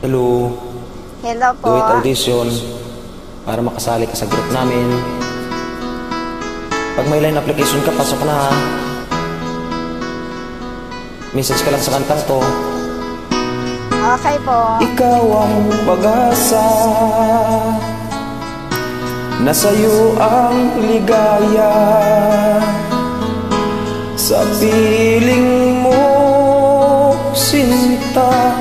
Hello. Hello po. Do it audition para makasali ka sa group namin. Pag may line application ka, pasok na ha. Message ka lang sa kantang to. Okay po. Ikaw ang pag-asa, nasa'yo ang ligaya. Sa piling mo, sinta,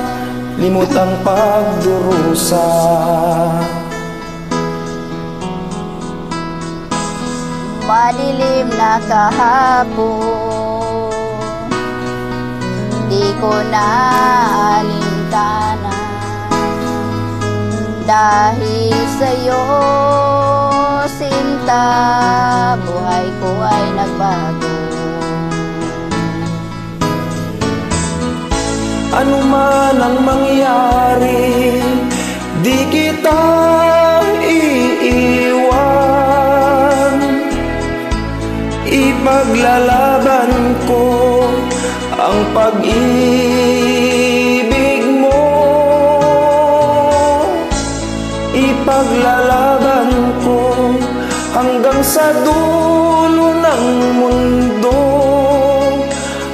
limot ang pagdurusa. Madilim na kahapon, di ko na alintana. Dahil sa'yo, sinta, buhay ko ay nagbago. Ano man ang mangyari, di kita iiwan. Ipaglalaban ko ang pag-ibig mo. Ipaglalaban ko hanggang sa dulo ng mundo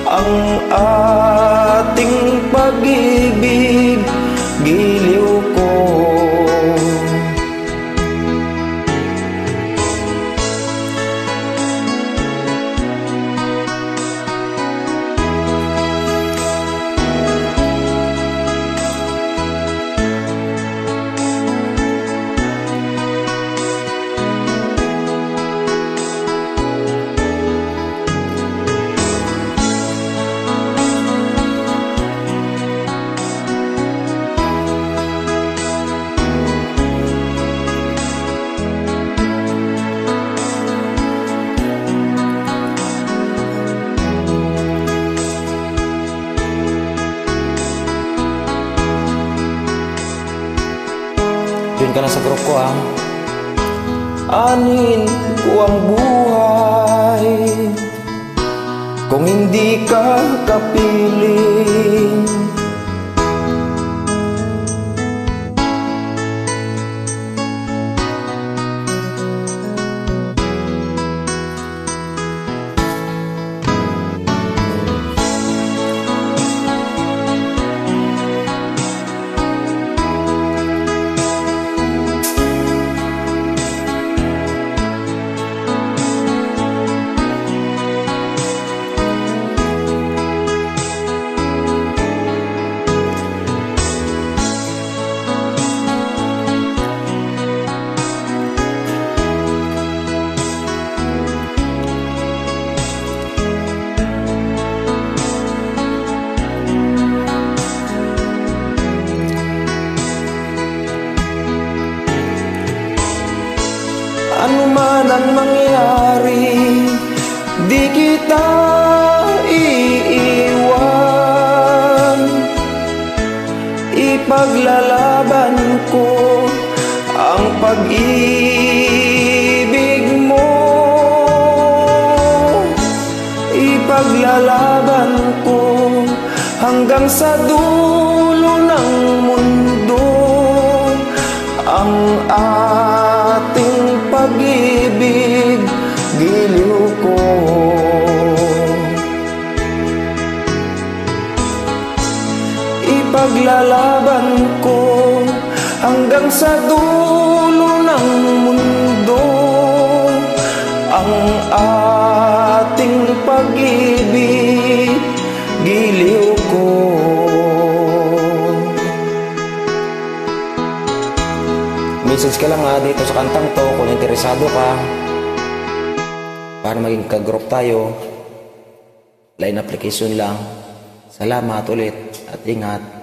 ang ating pag-ibig, giliw ko. Doon ka na sa group ko ha. Anin ko ang buhay kung hindi ka kapiling. Ano man ang mangyari, di kita iiwan. Ipaglalaban ko ang pag-ibig mo. Ipaglalaban ko hanggang sa dulo ng mundo ang ating pag-ibig, giliw ko. Ipaglalaban ko hanggang sa dulo ng mundo ang ating pag-ibig, giliw ko. Message ka lang ha dito sa kantang to kung interesado ka para maging ka-group tayo. Line application lang. Salamat ulit at ingat.